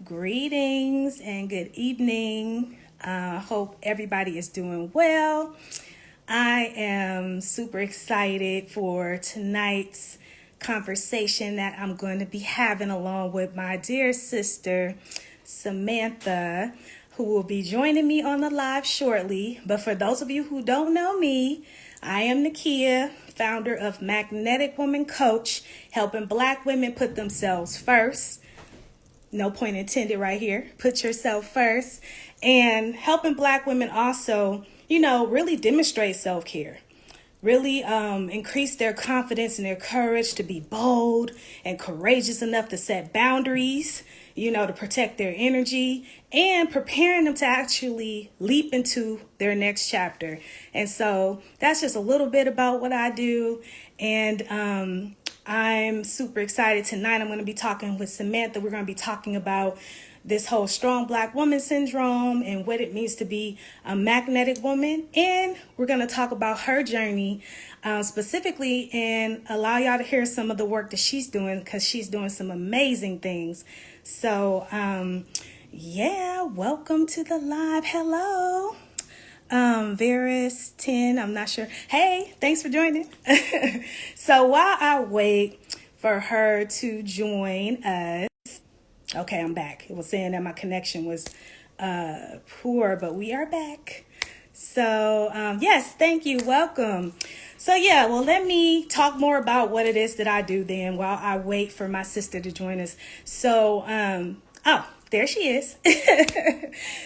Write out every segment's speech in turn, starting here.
Greetings and good evening. Hope everybody is doing well. I am super excited for tonight's conversation that I'm going to be having along with my dear sister, Samantha, who will be joining me on the live shortly. But for those of you who don't know me, I am Nakia, founder of Magnetic Woman Coach, helping Black women put themselves first. No point intended right here. Put yourself first. And helping Black women also, really demonstrate self-care. Really increase their confidence and their courage to be bold and courageous enough to set boundaries, to protect their energy and preparing them to actually leap into their next chapter. And so that's just a little bit about what I do. And I'm super excited tonight. I'm going to be talking with Samantha. We're going to be talking about this whole strong Black woman syndrome and what it means to be a magnetic woman. And we're going to talk about her journey specifically and allow y'all to hear some of the work that she's doing, because she's doing some amazing things. So, welcome to the live. Hello. Varys 10, I'm not sure. Hey, thanks for joining. So while I wait for her to join us, okay, I'm back. It was saying that my connection was poor, but we are back. So yes, thank you. Welcome. So let me talk more about what it is that I do then while I wait for my sister to join us. So, there she is.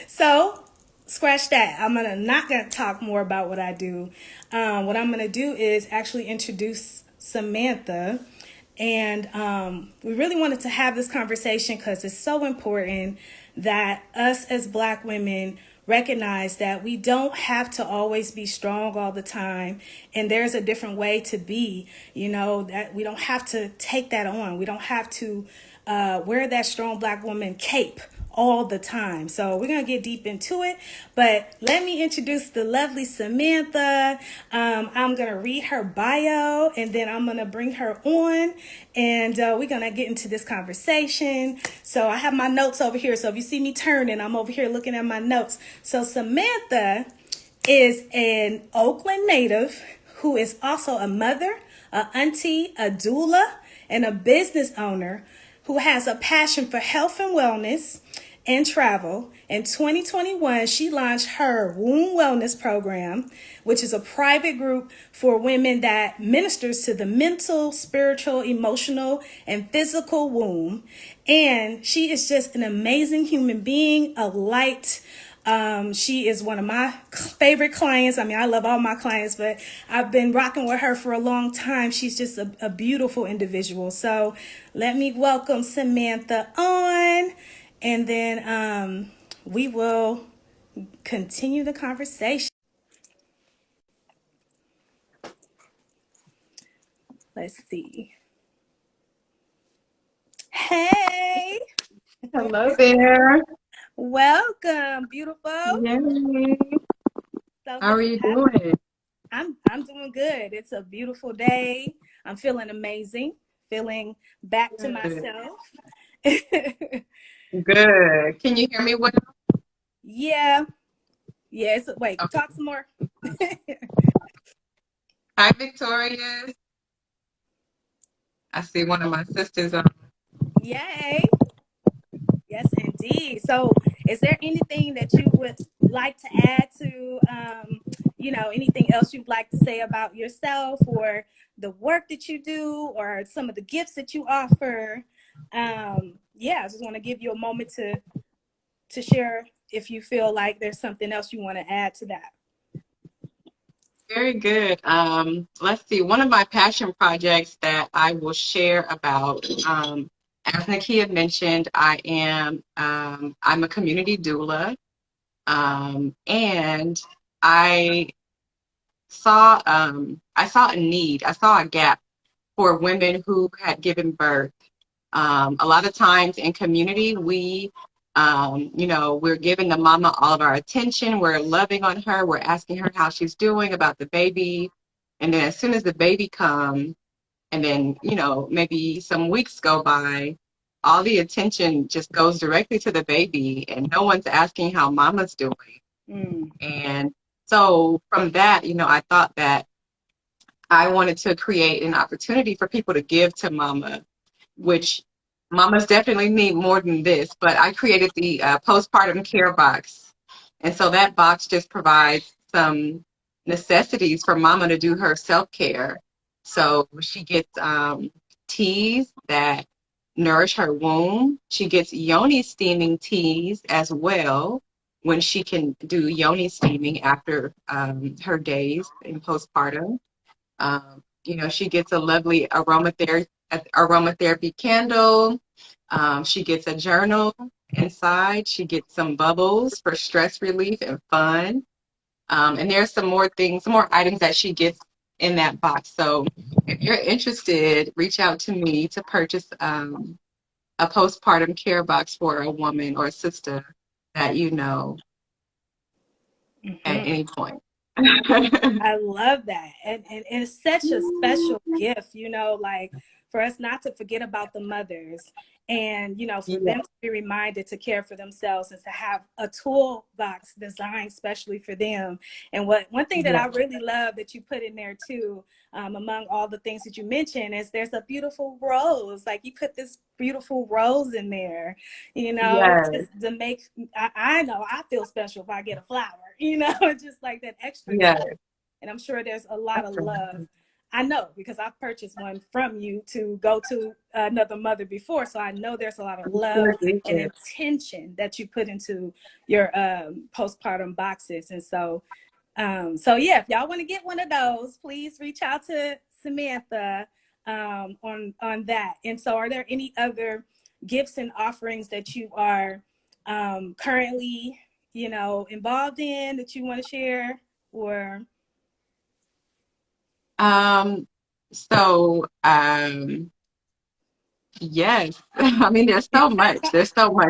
So scratch that. I'm not gonna talk more about what I do. What I'm gonna do is actually introduce Samantha, and we really wanted to have this conversation because it's so important that us as Black women recognize that we don't have to always be strong all the time, and there's a different way to be. That we don't have to take that on. We don't have to wear that strong Black woman cape all the time. So we're going to get deep into it, but let me introduce the lovely Samantha. I'm going to read her bio and then I'm going to bring her on, and we're going to get into this conversation. So I have my notes over here. So if you see me turning, I'm over here looking at my notes. So Samantha is an Oakland native who is also a mother, a auntie, a doula, and a business owner who has a passion for health and wellness and travel. In 2021, she launched her Womb Wellness Program, which is a private group for women that ministers to the mental, spiritual, emotional, and physical womb. And she is just an amazing human being, a light. She is one of my favorite clients. I mean, I love all my clients, but I've been rocking with her for a long time. She's just a beautiful individual. So let me welcome Samantha on, and then we will continue the conversation. Let's see. Hey, Hello there. welcome, beautiful. Yay. So How good are to you have you. doing? I'm doing good. It's a beautiful day. I'm feeling amazing, feeling back to Good. myself. Good. Can you hear me well? Yeah. Yes. Wait, Okay. talk some more. Hi, Victoria. I see one of my sisters on. Yay. Yes, indeed. So, is there anything that you would like to add to, anything else you'd like to say about yourself or the work that you do or some of the gifts that you offer? I just want to give you a moment to share if you feel like there's something else you want to add to that. Very good. Let's see. One of my passion projects that I will share about, as Nakia mentioned, I'm a community doula, and I saw a need, I saw a gap for women who had given birth. A lot of times in community, we're giving the mama all of our attention. We're loving on her. We're asking her how she's doing, about the baby. And then as soon as the baby comes, and then, maybe some weeks go by, all the attention just goes directly to the baby, and no one's asking how mama's doing. Mm. And so from that, I thought that I wanted to create an opportunity for people to give to mama, which mamas definitely need more than this. But I created the postpartum care box. And so that box just provides some necessities for mama to do her self-care. So she gets teas that nourish her womb. She gets yoni steaming teas as well when she can do yoni steaming after her days in postpartum. She gets a lovely aromatherapy candle. She gets a journal inside. She gets some bubbles for stress relief and fun. And there's some more things, some more items that she gets in that box. So if you're interested, reach out to me to purchase a postpartum care box for a woman or a sister that you know at Mm-hmm. any point. I love that. And it's such a special gift, like for us not to forget about the mothers and, for Yeah, them to be reminded to care for themselves and to have a toolbox designed specially for them. And one thing that yeah, I really love that you put in there too, among all the things that you mentioned, is there's a beautiful rose. Like you put this beautiful rose in there, yes, just to make, I know I feel special if I get a flower, just like that extra touch. yes. And I'm sure there's a lot of love. I know because I've purchased one from you to go to another mother before. So I know there's a lot of love Sure and did. intention that you put into your postpartum boxes. And so yeah, if y'all want to get one of those, please reach out to Samantha on that. And so are there any other gifts and offerings that you are currently, involved in that you want to share or Um, so, yes, I mean, there's so much. There's so much.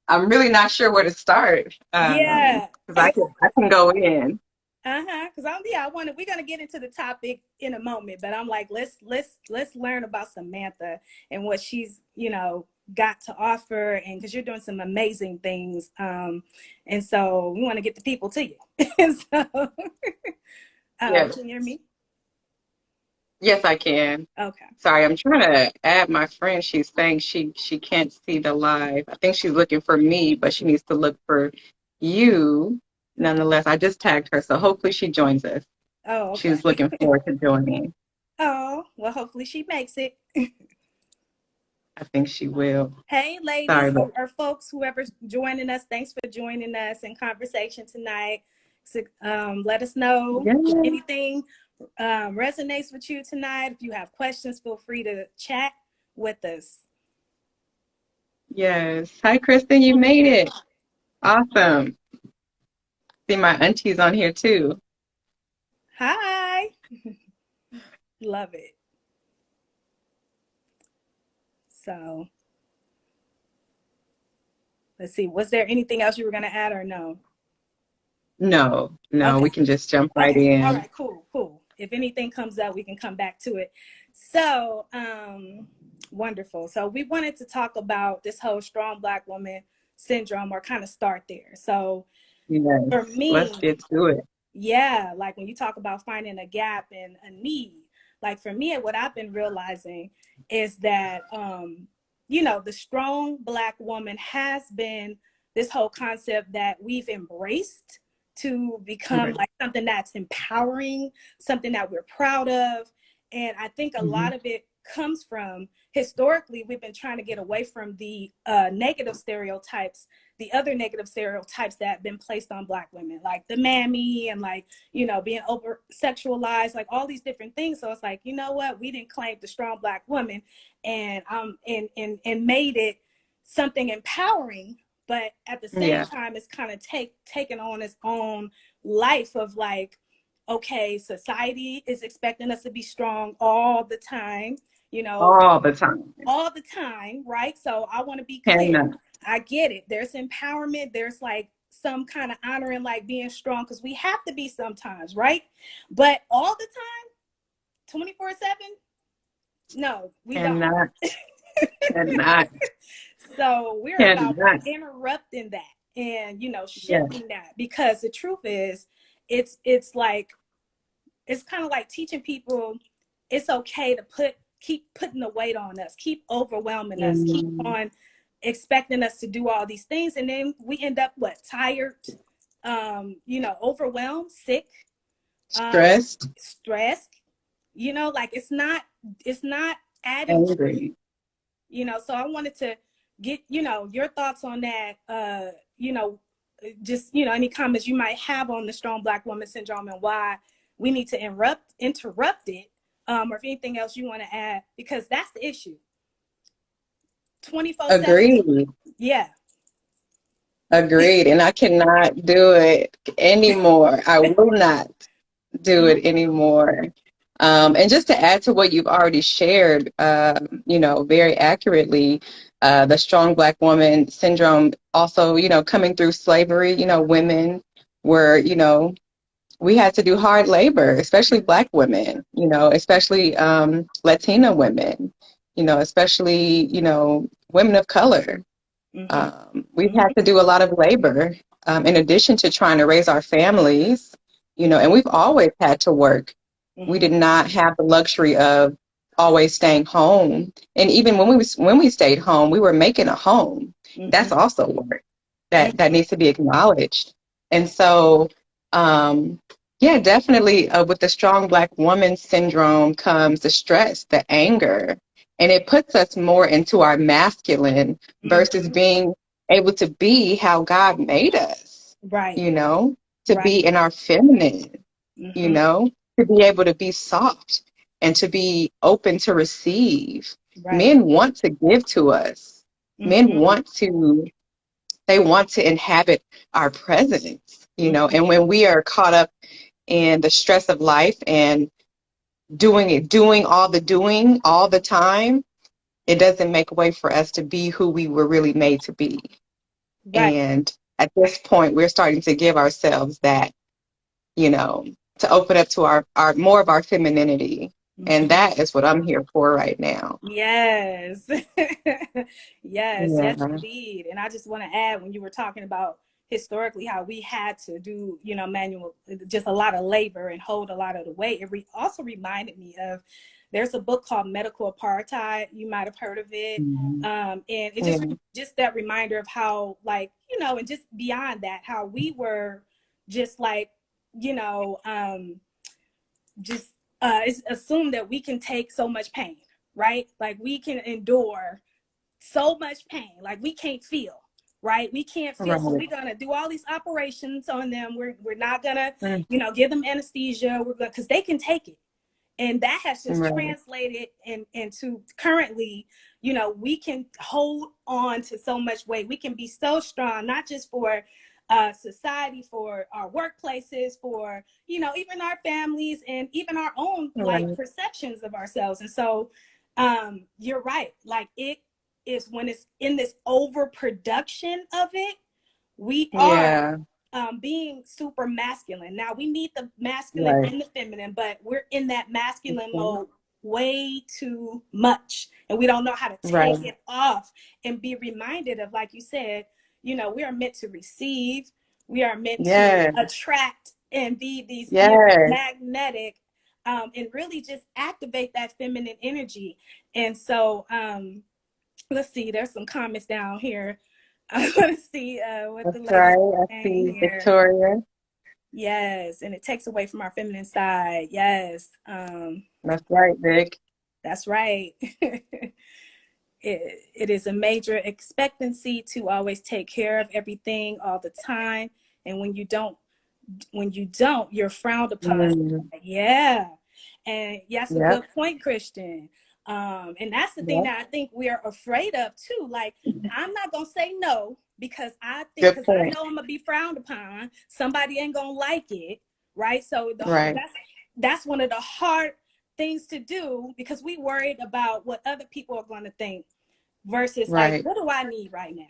I'm really not sure where to start. yeah. Because I can go in. Because we're gonna get into the topic in a moment, but I'm like, let's learn about Samantha and what she's got to offer, and because you're doing some amazing things, and so we want to get the people to you. So, Yes, can you hear me? yes, I can. Okay. Sorry, I'm trying to add my friend. She's saying she can't see the live. I think she's looking for me, but she needs to look for you. Nonetheless, I just tagged her, so hopefully she joins us. Oh, okay. She's looking forward to joining. Oh, well, hopefully she makes it. I think she will. Hey, Sorry, ladies but or folks, whoever's joining us, thanks for joining us in conversation tonight. So, let us know yeah, if anything resonates with you tonight. If you have questions, feel free to chat with us. yes. Hi, Kristen, you made it. Awesome. See my aunties on here too. Hi. Love it. So let's see. Was there anything else you were going to add or no? No, no, Okay. we can just jump right Okay. All in. right. Cool. If anything comes up, we can come back to it. So, wonderful. So we wanted to talk about this whole strong Black woman syndrome, or kind of start there. So for Yes, let's me, get to it. yeah, like when you talk about finding a gap and a need, like for me, what I've been realizing is that, the strong Black woman has been this whole concept that we've embraced to become Right. like something that's empowering, something that we're proud of. And I think a Hmm. lot of it comes from historically, we've been trying to get away from the negative stereotypes, the other negative stereotypes that have been placed on Black women, like the mammy and like, being over sexualized, like all these different things. So it's like, you know what, we didn't claim the strong Black woman and made it something empowering, but at the same Yeah, time it's kind of taken on its own life of like, okay, society is expecting us to be strong all the time, you know, all the time. all the time, right? So I want to be clear. Cannot. I get it. There's empowerment. There's like some kind of honoring, like being strong, because we have to be sometimes, right? But all the time, 24/7, no, we don't. Cannot. Cannot. So we're about Cannot. interrupting that and Yeah. shifting that, because the truth is it's like it's kind of like teaching people it's okay to keep putting the weight on us, keep overwhelming us, keep Mm. on expecting us to do all these things, and then we end up what, tired, overwhelmed, sick, um Stressed, stressed, like it's not adding to, angry. so I wanted to get your thoughts on that, just any comments you might have on the strong black woman syndrome and why we need to interrupt it, or if anything else you want to add, because that's the issue. 24/7. Agreed. Yeah. Agreed. And I cannot do it anymore. I will not do it anymore. And just to add to what you've already shared, very accurately, the strong black woman syndrome also, coming through slavery, women were, we had to do hard labor, especially black women, especially Latina women, especially, women of color. Mm-hmm. We've Mm-hmm. had to do a lot of labor in addition to trying to raise our families, and we've always had to work. We Mm-hmm. did not have the luxury of always staying home. And even when we stayed home, we were making a home. Mm-hmm. That's also work that Mm-hmm. needs to be acknowledged. And so, yeah, definitely with the strong black woman syndrome comes the stress, the anger, and it puts us more into our masculine versus Mm-hmm. being able to be how God made us, Right. to Right. be in our feminine, you Mm-hmm. know, to be able to be soft and to be open to receive. Right. Men want to give to us. Men Mm-hmm. want to inhabit our presence, Mm-hmm. and when we are caught up in the stress of life and doing all the time, it doesn't make way for us to be who we were really made to be. Right. And at this point, we're starting to give ourselves that, you know, to open up to our more of our femininity. And Mm-hmm. that is what I'm here for right now. Yes. Yes, Yeah. indeed. And I just want to add, when you were talking about historically how we had to do, manual, just a lot of labor and hold a lot of the weight, also reminded me of, there's a book called Medical Apartheid. You might have heard of it. Mhm. And it Yeah. just that reminder of how, like, and just beyond that, how we were just like, you know, just it's assumed that we can take so much pain, right? Like we can endure so much pain, like we can't feel, right? We can't feel, so Right. we're gonna do all these operations on them. We're not gonna, Mm. give them anesthesia. We're gonna, because they can take it, and that has just Right. translated into currently, we can hold on to so much weight. We can be so strong, not just for society, for our workplaces, for even our families, and even our own like Right. perceptions of ourselves. And so you're right, like it is when it's in this overproduction of it, we are Yeah. being super masculine. Now we need the masculine Right. and the feminine, but we're in that masculine mode way too much, and we don't know how to take Right. it off and be reminded of, like you said, we are meant to receive, we are meant to Yes. attract and be these, Yes. magnetic, and really just activate that feminine energy. And so let's see, there's some comments down here. I want to see what That's the ladies right. I are saying see here. Victoria. Yes, and it takes away from our feminine side. Yes, That's right, Vic. that's right. It is a major expectancy to always take care of everything all the time, and when you don't, you're frowned upon. Mm. Yeah, and that's a Yep. good point, Christian. And that's the thing Yep. that I think we are afraid of too. Like, I'm not gonna say no because Good because I point. know I'm gonna be frowned upon. Somebody ain't gonna like it, right? So Right. that's one of the hard things to do, because we worried about what other people are going to think versus like, Right. what do I need right now?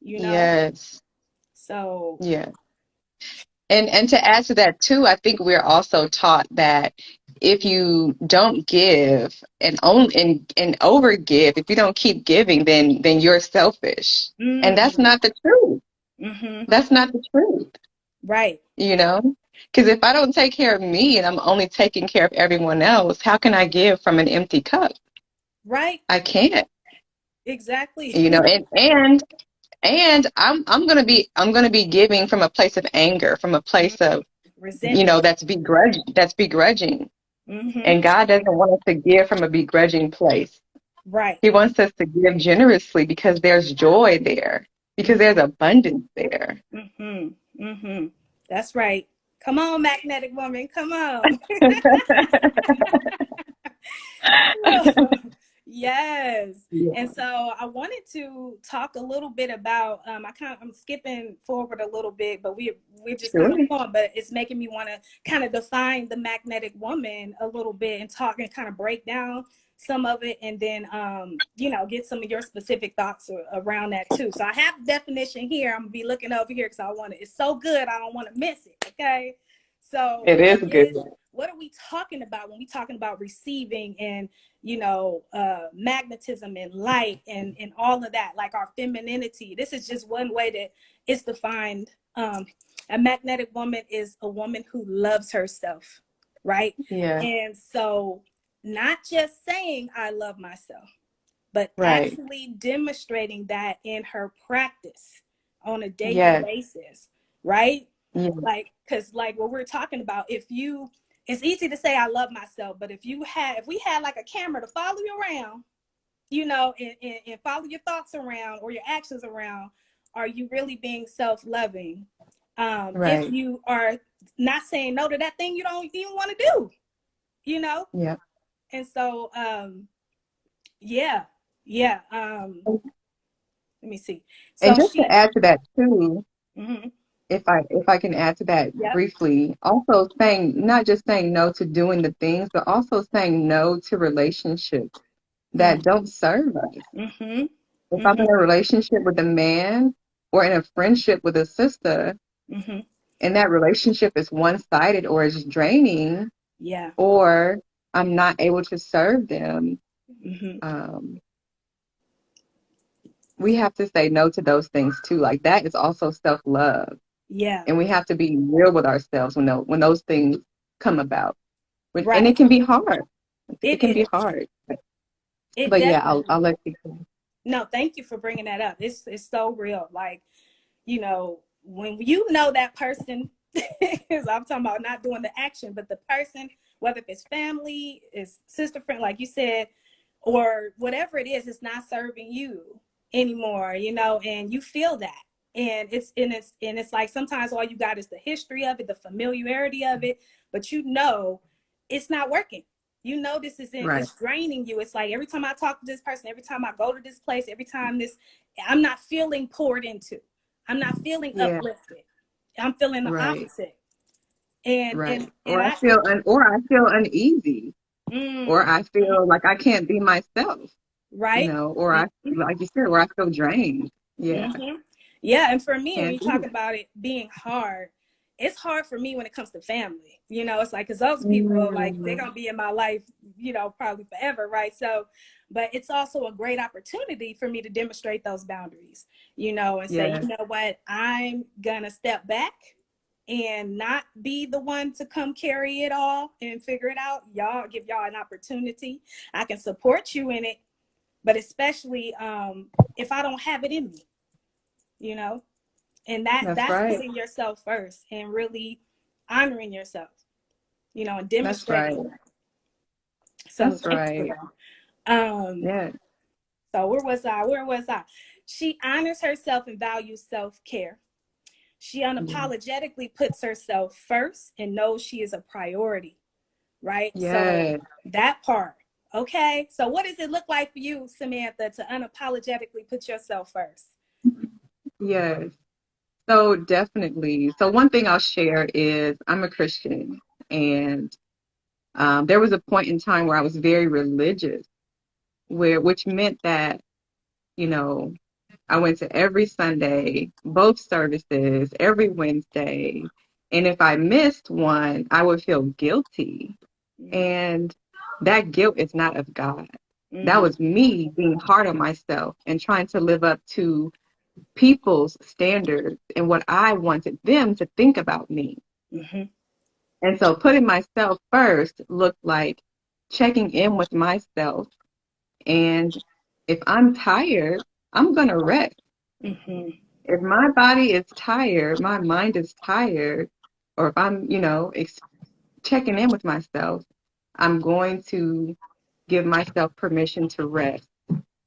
You know? Yes. So Yeah. And to add to that too, I think we're also taught that if you don't give and over give, if you don't keep giving, then you're selfish. And that's Mm. not the truth. Mm-hmm. That's not the truth, Right. you know? Because if I don't take care of me and I'm only taking care of everyone else, how can I give from an empty cup? Right. I can't, Exactly. you know, and I'm gonna be giving from a place of anger, from a place of, you know, Resentment. that's begrudging. Mm-hmm. And God doesn't want us to give from a begrudging place. Right. He wants us to give generously because there's joy there, because there's abundance there. Mm-hmm. Mm-hmm. That's right. Come on, magnetic woman. Come on. Yes. Yeah, And so I wanted to talk a little bit about I'm skipping forward a little bit, but we're just kind of sure. going, but it's making me want to kind of define the magnetic woman a little bit and talk and kind of break down some of it, and then get some of your specific thoughts around that too. So I have the definition here. I'm gonna be looking over here because I want it. It's so good, I don't want to miss it. Okay. So It is good. what are we talking about when we talking about receiving and magnetism and light and all of that, like our femininity? This is just one way that it's defined. A magnetic woman is a woman who loves herself, right? Yeah, And so not just saying I love myself, but right. actually demonstrating that in her practice on a daily Yes, basis, right? yeah, Like, because like what we're talking about, it's easy to say I love myself, but if we had like a camera to follow you around, and follow your thoughts around or your actions around, are you really being self-loving? If right. you are not saying no to that thing you don't even want to do, you know? Yeah. And so, yeah, yeah. Let me see. And So just to add to that too, mhm, if I can add to that yep, briefly, also saying not just saying no to doing the things, but also saying no to relationships that don't serve us. mm-hmm, If I'm mm-hmm, in a relationship with a man or in a friendship with a sister, mm-hmm, and that relationship is one-sided or is draining, yeah, or I'm not able to serve them, mm-hmm, um, we have to say no to those things too. Like that is also self-love. yeah, And we have to be real with ourselves when those things come about. And it right. can be hard. It It can be is. hard. It But yeah, definitely. I'll let you go. No, thank you for bringing that up. It's so real. Like, when you know that person is, I'm talking about not doing the action, but the person, whether if it's family, is sister, friend, like you said, or whatever it is, it's not serving you anymore, and you feel that. And it's like sometimes all you got is the history of it, the familiarity of it, but it's not working. Right. It's draining you. It's like every time I talk to this person, every time I go to this place, every time I'm not feeling poured into. I'm not feeling Yeah. uplifted. I'm feeling the Right. opposite. And and Right. and I Or I feel uneasy. Or mm, I feel like I can't be myself, right. or I, Mm-hmm. like you said, or I feel drained. Yeah. Mm-hmm. Yeah, and for me, when Can't you do talk about it being hard, it's hard for me when it comes to family. It's like because those it. people, like, they're Mm, gonna be in my life, probably forever, right? So, but it's also a great opportunity for me to demonstrate those boundaries, and say, yeah. what, I'm gonna step back and not be the one to come carry it all and figure it out. Give y'all an opportunity. I can support you in it, but especially if I don't have it in me, you know and That's that's right. putting yourself first and really honoring yourself, and That's right. demonstrating that. So That's thanks for right. that. um Yeah. so where was I? She honors herself and values self-care. She Yeah. unapologetically puts herself first and knows she is a priority, right? So Yes. that part. Okay, so what does it look like for you, Samantha, to unapologetically put yourself first? Yes. So definitely. So one thing I'll share is I'm a Christian, and there was a point in time where I was very religious, which meant that, you know, I went to every Sunday, both services, every Wednesday, and if I missed one, I would feel guilty. And that guilt is not of God. That Mm-hmm. was me being hard on myself and trying to live up to people's standards and what I wanted them to think about me. Mm-hmm. And so putting myself first looked like checking in with myself. And if I'm tired, I'm going to rest. Mm-hmm. If my body is tired, my mind is tired, or if I'm, checking in with myself, I'm going to give myself permission to rest.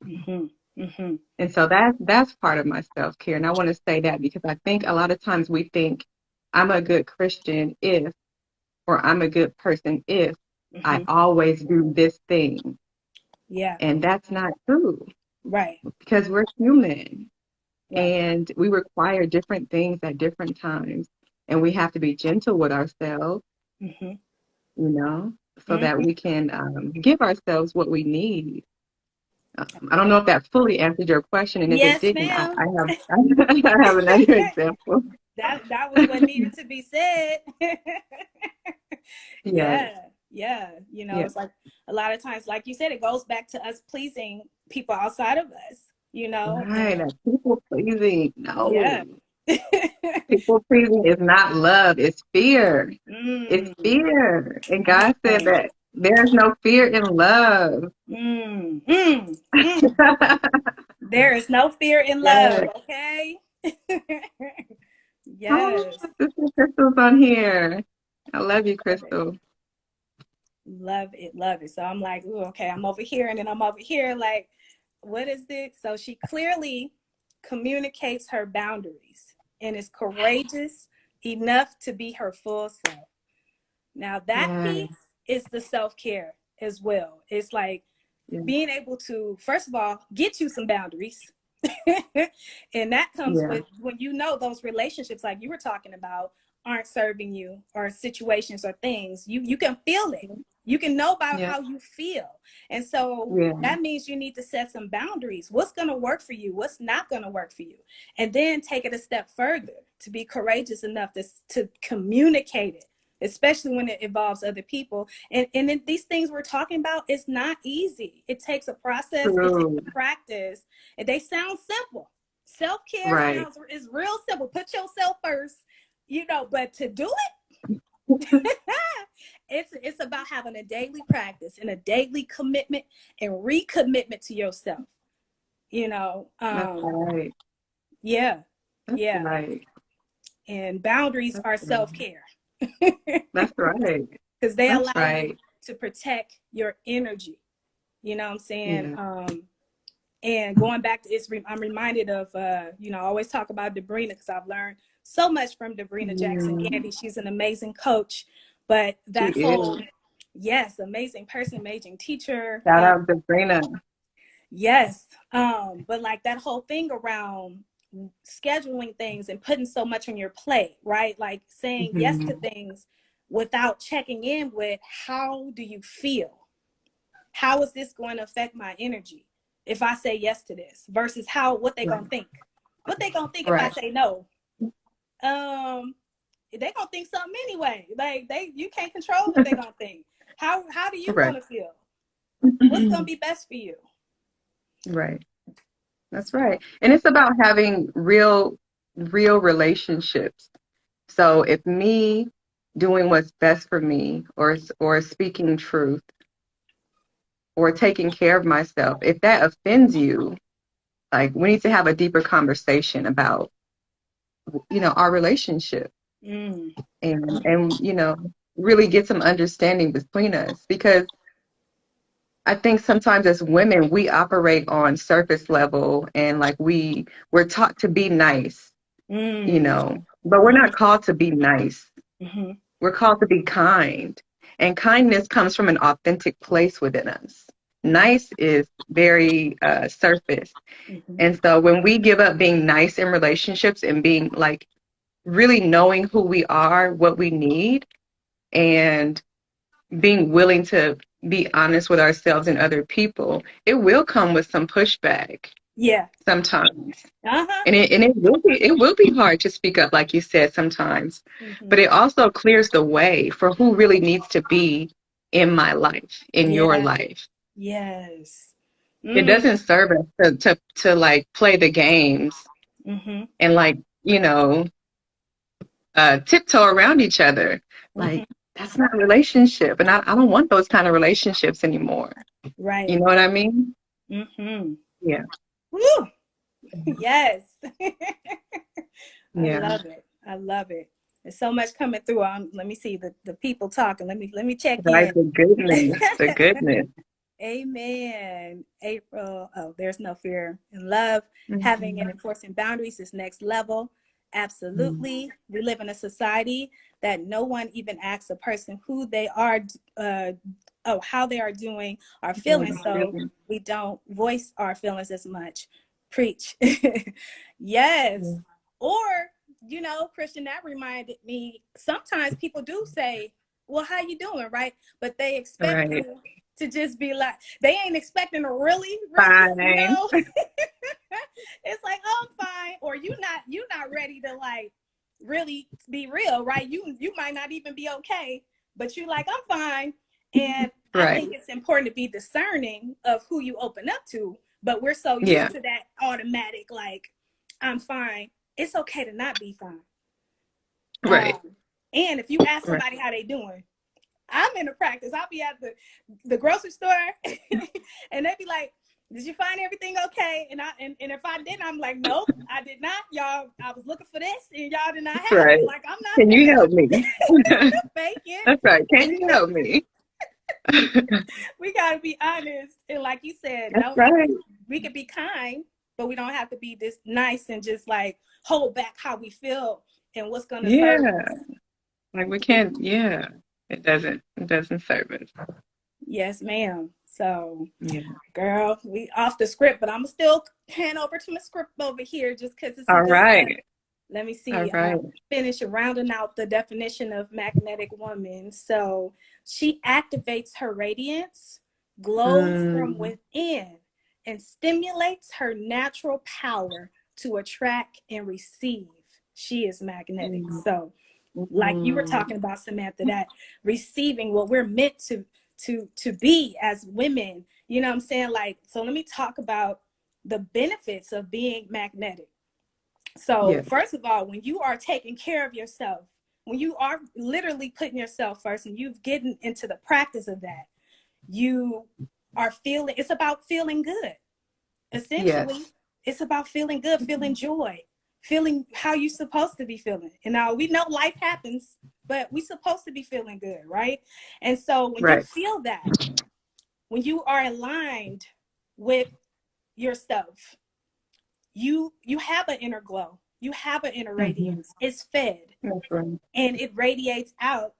Mm-hmm. Mm-hmm. And so that's part of my self-care. And I want to say that because I think a lot of times we think I'm a good Christian if, or I'm a good person if I Mm-hmm. always do this thing. Yeah. And that's not true Right. because we're human Right. and we require different things at different times. And we have to be gentle with ourselves, Mm-hmm. so that Mm-hmm. we can give ourselves what we need. I don't know if that fully answered your question, and if it Yes, didn't, I ma'am. have I have another example. That was what needed to be said. Yeah, Yeah. Yeah. yeah, It's like a lot of times, like you said, it goes back to us pleasing people outside of us. right. And That people pleasing, yeah. no, people pleasing is not love. It's fear. It's Mm. fear, and God said Mm. that there's no fear in love. Mm. Mm. Mm. There is no fear in love, Yes. okay? Oh, Yes. Sister Crystal's on here. I love you, Love it. Crystal. Love it. Love it. So I'm like, ooh, okay, I'm over here and then I'm over here. Like, what is this? So she clearly communicates her boundaries and is courageous enough to be her full self. Now, that Yeah, piece is the self care as well. It's like yeah, being able to, first of all, get you some boundaries. And that comes yeah, with when those relationships, like you were talking about, aren't serving you, or situations or things. You can feel it. You can know about yeah, how you feel. And so yeah. that means you need to set some boundaries. What's going to work for you? What's not going to work for you? And then take it a step further to be courageous enough to communicate it, especially when it involves other people. And these things we're talking about, it's not easy. It takes a process, it takes True. a practice, and they sound simple. Self-care Right. is real simple. Put yourself first, but to do it, it's about having a daily practice and a daily commitment and recommitment to yourself. You know, That's um, right. yeah, That's yeah. right. And boundaries That's are right. self-care That's right. because they That's allow you right. to protect your energy. You know what I'm saying? Yeah. And going back to I'm reminded of I always talk about Debrina because I've learned so much from Debrina Jackson Mm, Gandy. She's an amazing coach, but she that is. whole, yes, amazing person, amazing teacher. Shout out to Sabrina. Yes, but like that whole thing around scheduling things and putting so much on your plate, right? Like saying yes to Hmm. things without checking in with, how do you feel? How is this going to affect my energy if I say yes to this versus what they Right. gonna think? What they gonna think if I Right. say no? Um, they gonna think something anyway. Like you can't control what they gonna think. How do you Right. want to feel? What's gonna be best for you? Right. That's So, right. And it's about having real relationships. So if me doing what's best for me, or speaking truth, or taking care of myself, if that offends you, like we need to have a deeper conversation about, our relationship, mm, and really get some understanding between us, because I think sometimes as women we operate on surface level, and like we're taught to be nice, mm, but we're mm-hmm, not called to be nice. mm-hmm, We're called to be kind, and kindness comes from an authentic place within us. Nice is very surface. mm-hmm. And so when we give up being nice in relationships and being like really knowing who we are, what we need, and being willing to be honest with ourselves and other people, it will come with some pushback Yeah. sometimes. Uh-huh. And it will be hard to speak up, like you said, sometimes. Mm-hmm. But it also clears the way for who really needs to be in my life, in your Yeah. life. Yes. It Mm. doesn't serve us to like play the games Mm-hmm. and like, tiptoe around each other. Mm-hmm. Like, that's not a relationship. And I don't want those kind of relationships anymore. You Right. know what I mean? Mm-hmm. Yeah. Woo! Yes. I Yeah. love it. I love it. There's so much coming through. Let me see the people talking. Let me check Right. in. The goodness. The goodness. Amen. April. Oh, there's no fear in love. Having and Mhm. enforcing boundaries is next level. Mhm. Absolutely. We live in a society that no one even asks a person who they are, how they are doing or feeling. So we don't voice our feelings as much. Preach. Yes. Or, Christian, that reminded me, sometimes people do say, well, how you doing? Right. But they expect Right. you to just be like, they ain't expecting to really, Fine. it's like, oh, I'm fine. Or you not ready to like really be real, right? You might not even be okay, but you like, I'm fine. And I Right. think it's important to be discerning of who you open up to, but we're so Yeah. used to that automatic, like, I'm fine. It's okay to not be fine. Right. Um, and if you ask Right. somebody how they doing, I'm in the practice. I'll be at the grocery store and they'd be like, did you find everything okay? And if I didn't, I'm like, nope, I did not. Y'all, I was looking for this and y'all did not have Right. it. Like, I'm not Can you help finna me? fake it. That's right. Can you help me? We gotta be honest. And like you said, That's don't right. we could be kind, but we don't have to be this nice and just like hold back how we feel and what's gonna serve Yeah. us. Like we can't, yeah. It doesn't serve us. Yes, ma'am. So Yeah. girl, we off the script, but I'm still hand over to my script over here just because it's some All good stuff. right. Let me All see. right. Finish rounding out the definition of magnetic woman. So she activates her radiance, glows from Mm, within, and stimulates her natural power to attract and receive. She is magnetic. mm, So like you were mm. talking about, Samantha, that receiving what we're meant to be as women. You know what I'm saying? Like, so let me talk about the benefits of being magnetic. So Yeah. first of all, when you are taking care of yourself, when you are literally putting yourself first and you've gotten into the practice of that, you are feeling, it's about feeling good. Essentially, Yes. it's about feeling good, feeling joy, feeling how you're supposed to be feeling. And now we know life happens, but we're supposed to be feeling good, right? And so when you Right. feel that, when you are aligned with yourself, you have an inner glow, you have an inner Hmm. radiance. It's fed That's right. and it radiates out,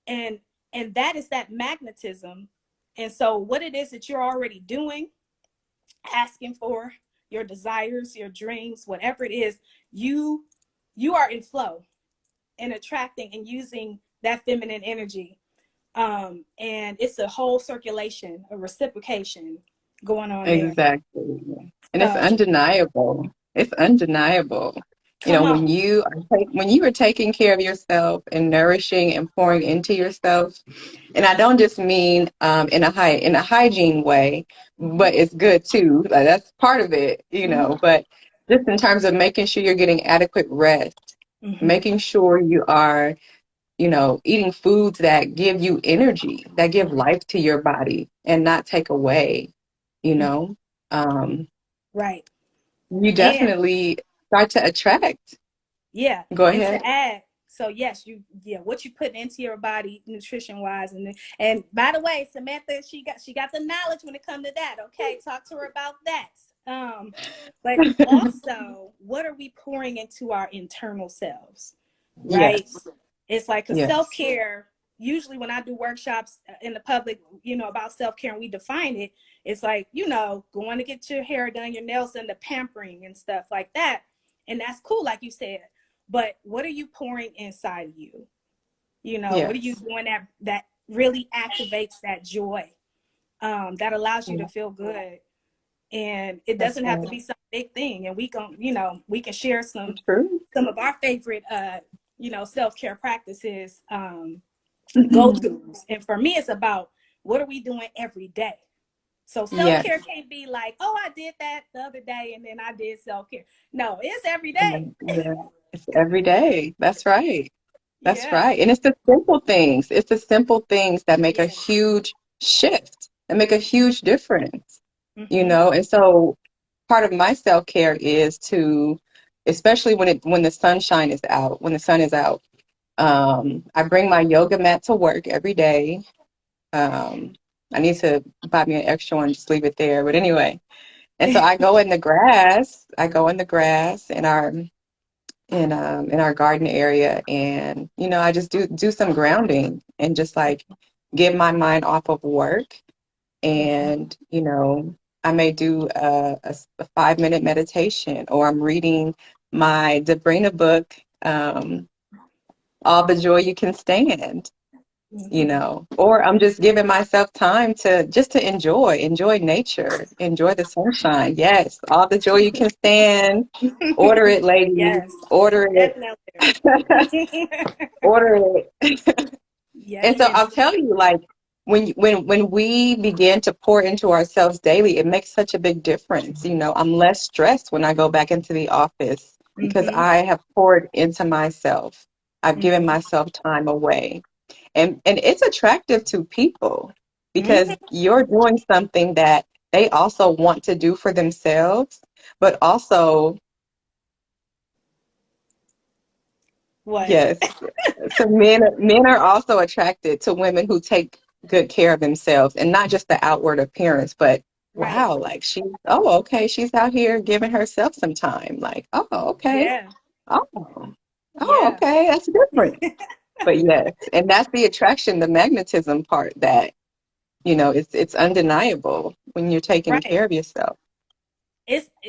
and that is that magnetism. And so what it is that you're already doing, asking for, your desires, your dreams, whatever it is, you you are in flow and attracting and using that feminine energy. And it's a whole circulation, a reciprocation going on there. Exactly. And it's So undeniable. It's undeniable. come When on. you are taking care of yourself and nourishing and pouring into yourself, and I don't just mean in a hygiene way, Mm-hmm. but it's good too. Like that's part of it, Mm-hmm. but just in terms of making sure you're getting adequate rest, Mm-hmm. making sure you are, eating foods that give you energy, that give life to your body and not take away, you Mm-hmm. know, um, Right. you And definitely start to attract. yeah, Go and ahead. to add, so yes, what you put into your body nutrition wise, and by the way, Samantha, she got the knowledge when it comes to that. Okay, talk to her about that. But also, what are we pouring into our internal selves, right? Yes. It's like a self Yes. care. Usually, when I do workshops in the public, about self care, and we define it, it's like going to get your hair done, your nails done, the pampering and stuff like that, and that's cool, like you said. But what are you pouring inside of you? What are you Yes. doing that really activates that joy, that allows you to Yeah, feel good? And it that's doesn't have to right. be some big thing. And we can share some True. of our favorite self-care practices, go-tos. And for me, it's about What are we doing every day? So Yes. self-care can't be like, oh, I did that the other day and then I did self-care. No, it's every day. Yeah. It's every day. That's right. That's Yeah. right. And it's the simple things. It's the simple things that make a Yes. huge shift, that make a huge difference, Mm-hmm. And so part of my self-care is to, especially when the sunshine is out, when the sun is out, I bring my yoga mat to work every day. Um, I need to buy me an extra one, just leave it there. But anyway, and so I go in the grass. I go in the grass in our garden area, and I just do some grounding and just like get my mind off of work, Mm-hmm. and I may do a 5-minute meditation, or I'm reading my Debrina book, All the Joy You Can Stand, Mm-hmm. or I'm just giving myself time to just to enjoy nature, enjoy the sunshine. Yes, all the joy you can stand. Order it, ladies. Yes, Order definitely. it. Order it. Yes, And so and I'll tell you, like, when we begin to pour into ourselves daily, it makes such a big difference. I'm less stressed when I go back into the office because mm-hmm. I have poured into myself. I've given Mm-hmm. myself time away. And it's attractive to people because Mm-hmm. you're doing something that they also want to do for themselves, but also, What? yes, so men are also attracted to women who take good care of themselves, and not just the outward appearance, but Right. wow, like okay, she's out here giving herself some time. Like, oh, okay. Yeah. Oh, Yeah. okay, that's different. But yes, and that's the attraction, the magnetism part that it's undeniable when you're taking Right. care of yourself.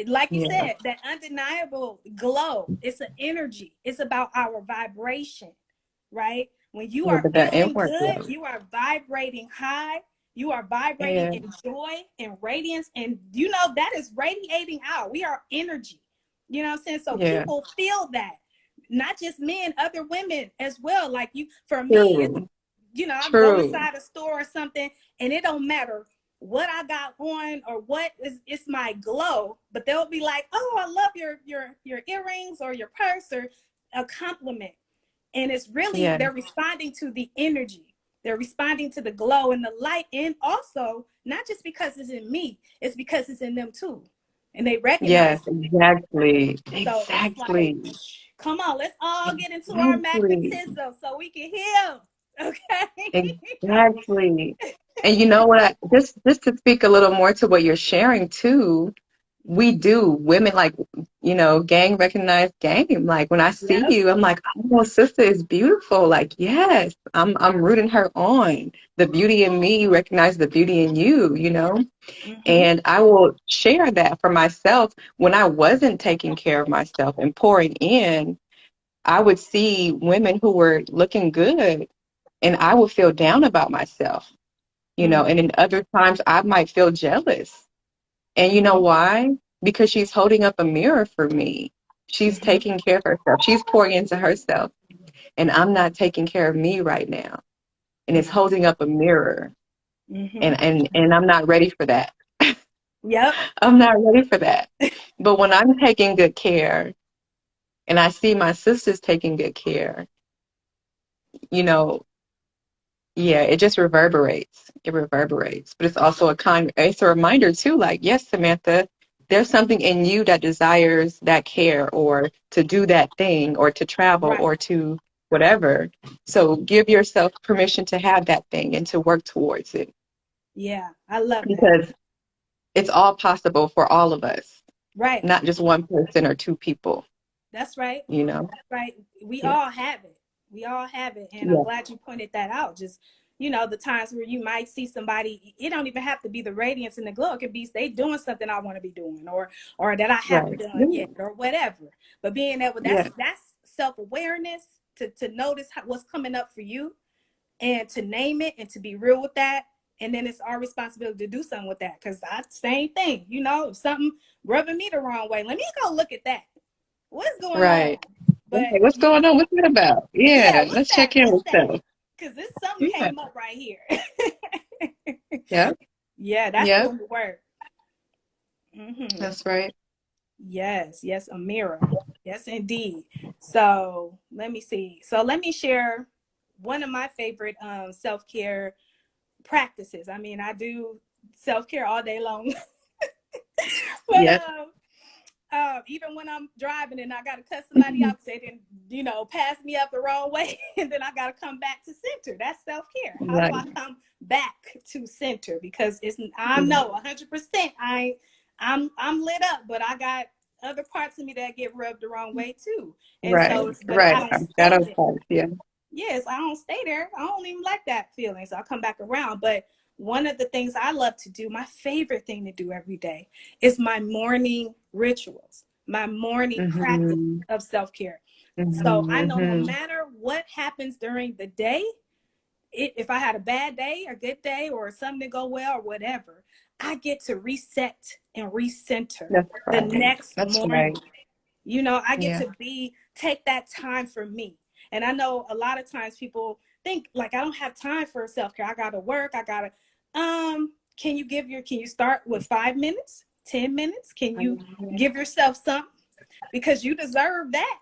Like you Yeah. said, that undeniable glow. It's an energy. It's about our vibration, right? When you Yeah, are but that feeling inward good, glow. you are vibrating high. You are vibrating Yeah. in joy and radiance. And that is radiating out. We are energy. You know what I'm saying? So Yeah. people feel that. Not just men, other women as well. Like for me, it's True. I go True. inside a store or something, and it don't matter what I got on or what is it's my glow, but they'll be like, "Oh, I love your earrings or your purse," or a compliment. And it's really Yeah. they're responding to the energy. They're responding to the glow and the light, and also not just because it's in me, it's because it's in them too. And they recognize Yes, it. exactly. So it's like, Exactly. come on, let's all get into our Exactly. magnetism so we can heal. Okay. Exactly. And you know what? Just to speak a little more to what you're sharing too, we do women like, gang recognize game. Like when I see Yep. you, I'm like, oh, sister is beautiful. Like, yes, I'm rooting her on. The beauty in me recognize the beauty in you. Mm-hmm. And I will share that for myself. When I wasn't taking care of myself and pouring in, I would see women who were looking good, and I would feel down about myself. And in other times I might feel jealous. And you know Mm-hmm. why? Because she's holding up a mirror for me. She's Mm-hmm. taking care of herself. She's pouring into herself. And I'm not taking care of me right now. And it's Mm-hmm. holding up a mirror. Mm-hmm. And I'm not ready for that. Yep. I'm not ready for that. But when I'm taking good care and I see my sisters taking good care, you know, yeah, it just reverberates. It reverberates. But it's also it's a reminder too, like, yes, Samantha, there's something in you that desires that care, or to do that thing, or to travel, Right. or to whatever. So give yourself permission to have that thing and to work towards it, Yeah. I love that. because it's all possible for all of us, Right. not just one person or two people, That's right. you know? Right. We Yeah. all have it. We all have it. And I'm Yeah. glad you pointed that out. Just, the times where you might see somebody, it don't even have to be the radiance and the glow. It could be they doing something I want to be doing, or that I haven't Right. done Yeah. yet, or whatever. But being able, Yeah. that's self-awareness to notice what's coming up for you, and to name it and to be real with that. And then it's our responsibility to do something with that. Cause I same thing, if something rubbing me the wrong way, let me go look at that. What's going on? Right. But Okay, what's going on? What's that about? yeah, Yeah, let's check in what's with that? self. Because this something Yeah. came up right here. Yep. Yeah, that's Yep. doing the work. Hmm. That's right. Yes, yes, a mirror. Yes, indeed. So let me see. So let me share one of my favorite self-care practices. I mean, I do self-care all day long. But Yep. even when I'm driving and I gotta cut somebody out, say then pass me up the wrong way, and then I gotta come back to center. That's self care. How do Right. I come back to center? Because I know 100%. I'm lit up, but I got other parts of me that get rubbed the wrong way too. And Right. so, but I Right. don't stay Shadow there. part. Yeah. Yes, I don't stay there. I don't even like that feeling. So I'll come back around. But one of the things I love to do, my favorite thing to do every day, is my morning rituals, my morning practice Mm-hmm. of self care. So I know no Mm-hmm. matter what happens during the day, if I had a bad day, a good day, or something to go well, or whatever, I get to reset and recenter That's the right. next That's right. morning. I get Yeah. to take that time for me. And I know a lot of times people think like I don't have time for self-care. I gotta work. I gotta can you start with 5 minutes, 10 minutes? Can you give yourself something? Because you deserve that.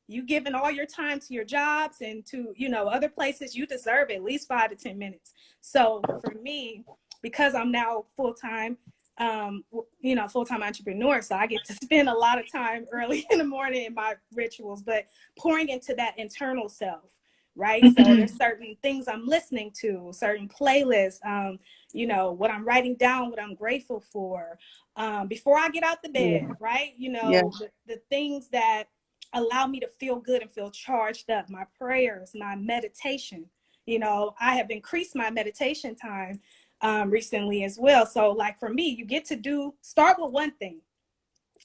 You giving all your time to your jobs and to, other places, you deserve at least 5 to 10 minutes. So for me, because I'm now full-time, full-time entrepreneur, so I get to spend a lot of time early in the morning in my rituals, but pouring into that internal self, right? So there's certain things I'm listening to, certain playlists, what I'm writing down, what I'm grateful for, before I get out the Yeah. bed, right? Yeah. The things that allow me to feel good and feel charged up, my prayers, my meditation. I have increased my meditation time recently as well. So, like for me, you get to start with one thing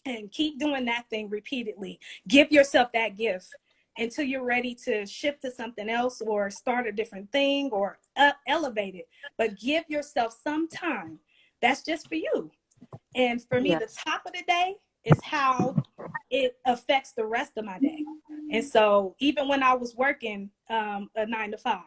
and keep doing that thing repeatedly. Give yourself that gift until you're ready to shift to something else or start a different thing or elevate it. But give yourself some time. That's just for you. And for me, the Yes. top of the day is how it affects the rest of my day. And so even when I was working a 9 to 5,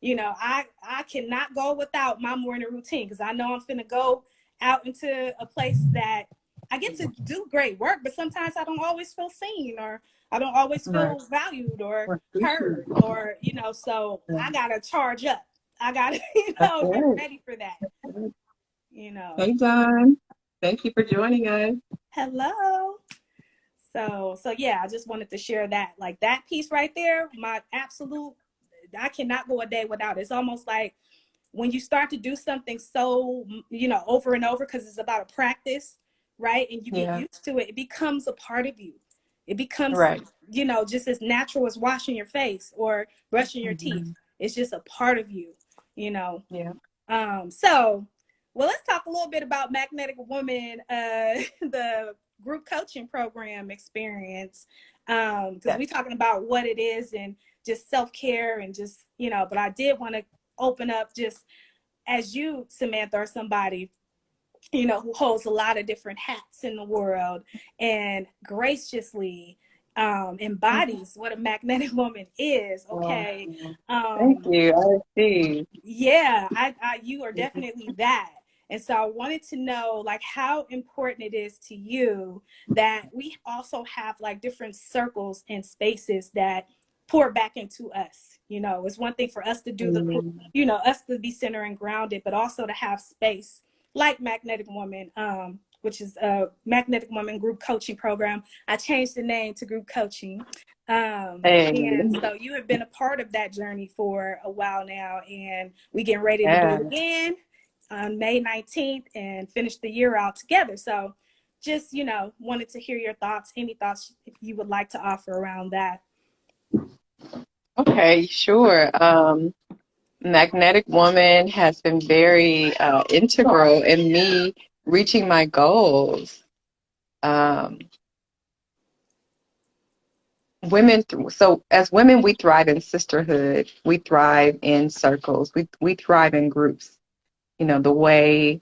I cannot go without my morning routine because I know I'm finna go out into a place that I get to do great work, but sometimes I don't always feel seen or I don't always Right. feel valued or Or heard appreciate. or, so Yeah. I gotta charge up. I gotta, That's get right. ready for that, you know. Hey, Don. Thank you for joining us. Hello. So yeah, I just wanted to share that. Like that piece right there, my absolute I cannot go a day without it. It's almost like when you start to do something so, over and over because it's about a practice, right? And you get Yeah. used to it, it becomes a part of you. It becomes, Right. just as natural as washing your face or brushing your teeth. Mm-hmm. It's just a part of you, you know. Yeah. So, well, let's talk a little bit about Magnetic Woman, the group coaching program experience, because Yes. we're talking about what it is and just self care and just, but I did want to open up just as you, Samantha, or somebody who holds a lot of different hats in the world and graciously embodies what a magnetic woman is. Well, Okay. thank Um, you. I see. yeah, you are definitely that. And so I wanted to know like how important it is to you that we also have like different circles and spaces that pour back into us. It's one thing for us to do Mm, us to be centered and grounded, but also to have space like Magnetic Woman, which is a Magnetic Woman group coaching program. I changed the name to group coaching. hey. And so you have been a part of that journey for a while now, and we getting ready to do Yeah. it again on May 19th and finish the year out together. So just, wanted to hear your thoughts, any thoughts you would like to offer around that. Okay, sure. Magnetic Woman has been very integral in me reaching my goals. Um, so as women, we thrive in sisterhood. We thrive in circles. We thrive in groups. The way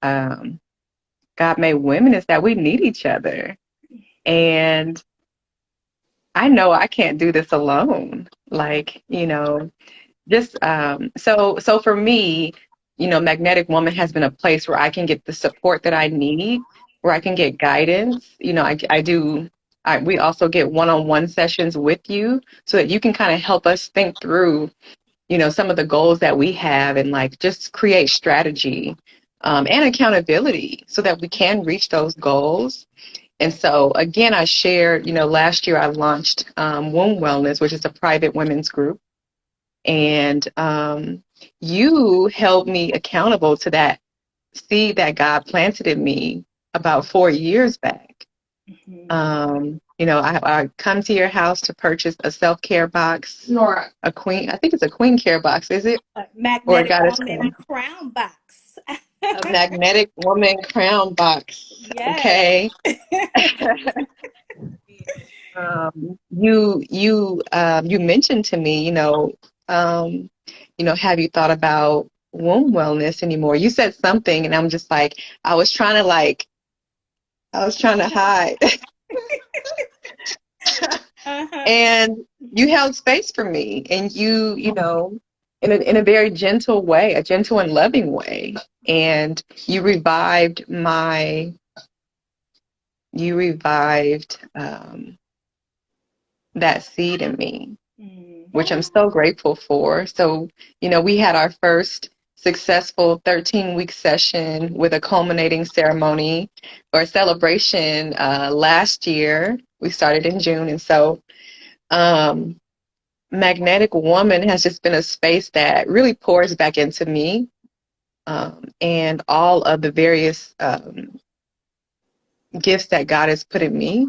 um, God made women is that we need each other. And I know I can't do this alone. Like, just so for me, Magnetic Woman has been a place where I can get the support that I need, where I can get guidance. We also get one-on-one sessions with you so that you can kind of help us think through, some of the goals that we have and like just create strategy and accountability so that we can reach those goals. And so, again, I shared, last year I launched Womb Wellness, which is a private women's group. And you held me accountable to that seed that God planted in me about 4 years back. I come to your house to purchase a self-care box, or a queen. I think it's a queen care box, is it? A Or a magnetic goddess woman crown? crown box. A magnetic woman crown box. Yes. Okay. You mentioned to me, have you thought about womb wellness anymore? You said something, and I'm just like, I was trying to hide. Uh-huh. And you held space for me, and in a very gentle way, a gentle and loving way, and you revived that seed in me, which I'm so grateful for. So, we had our first successful 13-week session with a culminating ceremony or celebration last year. We started in June, and so um, Magnetic Woman has just been a space that really pours back into me, and all of the various gifts that God has put in me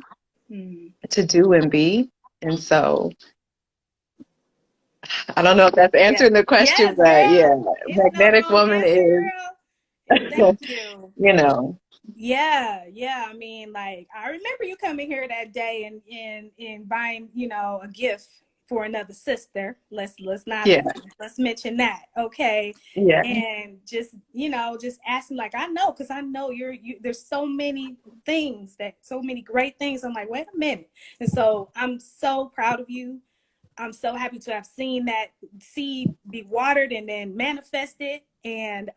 to do and be. And so I don't know if that's Yes. answering the question, Yes, but girl. yeah, It's no Magnetic wrong Woman answer, is, girl. And thank you. you know, Yeah, yeah. I mean, like I remember you coming here that day and buying, a gift for another sister. yeah, Let's mention that, okay? yeah, And just asking, like I know, because I know there's so many so many great things. I'm like, wait a minute, and so I'm so proud of you. I'm so happy to have seen that seed be watered and then manifested, and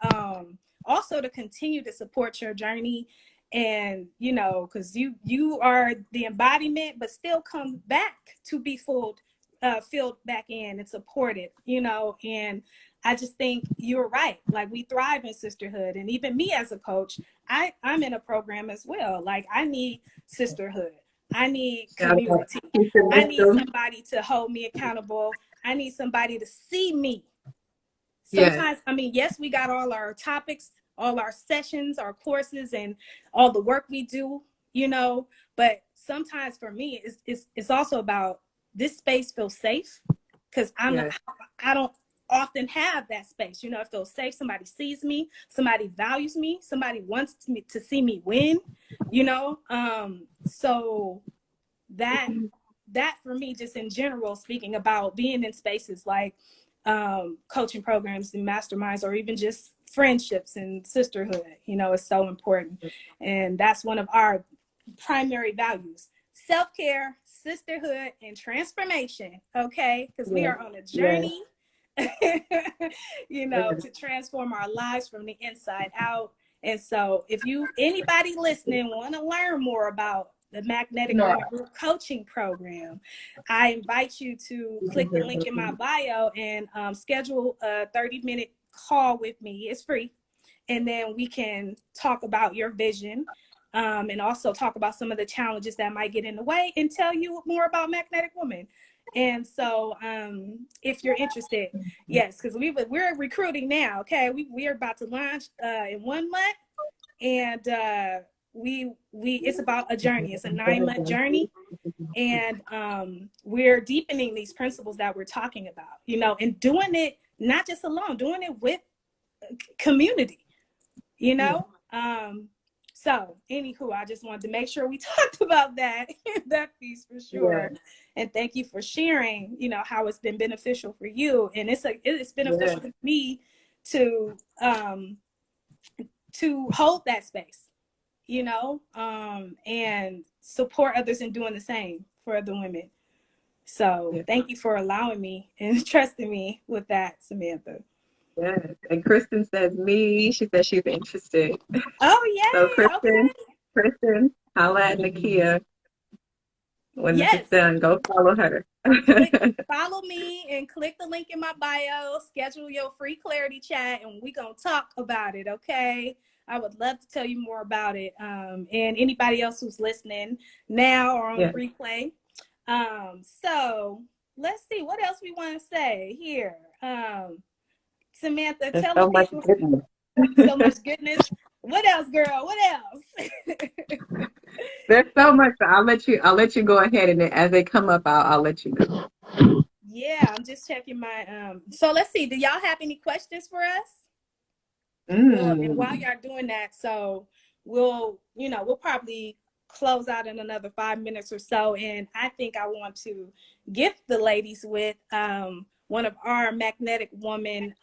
also to continue to support your journey. And because you are the embodiment, but still come back to be filled back in and supported. And I just think you're right. Like we thrive in sisterhood, and even me as a coach, I'm in a program as well. Like I need sisterhood. I need community. I need somebody to hold me accountable. I need somebody to see me. yeah, Sometimes, I mean, yes, we got all our topics, all our sessions, our courses, and all the work we do, but sometimes for me, it's also about this space feels safe because yeah, I don't often have that space. It feels safe. Somebody sees me, somebody values me, somebody wants me to see me win, so that for me, just in general, speaking about being in spaces like coaching programs and masterminds, or even just friendships and sisterhood, is so important. And that's one of our primary values: self-care, sisterhood, and transformation. Okay, because we yeah, are on a yeah, journey to transform our lives from the inside out. And so if anybody listening want to learn more about the Magnetic Women Group Coaching Program, I invite you to click the link in my bio and schedule a 30-minute call with me. It's free. And then we can talk about your vision, and also talk about some of the challenges that might get in the way, and tell you more about Magnetic Woman. And so if you're interested, yes, because we're recruiting now. Okay, we are about to launch in 1 month, and we it's about a journey. It's a 9-month journey, and we're deepening these principles that we're talking about, and doing it not just alone, doing it with community, you know. So anywho, I just wanted to make sure we talked about that that piece for yeah, sure. And thank you for sharing, how it's been beneficial for you. And it's yeah, beneficial for me to hold that space, and support others in doing the same for other women. So yeah. thank you for allowing me and trusting me with that, Samantha. Yes. And Kristen says me. She says she's interested. Oh, So yay. Kristen, Okay. Kristen, holla at Nakia when this is Yes. done. Go follow her. Click follow me and click the link in my bio, schedule your free clarity chat, and we gonna talk about it, okay? I would love to tell you more about it. And anybody else who's listening now or on Yeah. replay. So let's see what else we want to say here. Samantha, There's tell the so much people goodness. so much goodness. What else, girl? What else? There's so much. I'll let you go ahead, and then as they come up, I'll let you know. Yeah, I'm just checking my so let's see. Do y'all have any questions for us? Well, and while Mm. y'all doing that, so we'll probably close out in another 5 minutes or so. And I think I want to gift the ladies with one of our magnetic woman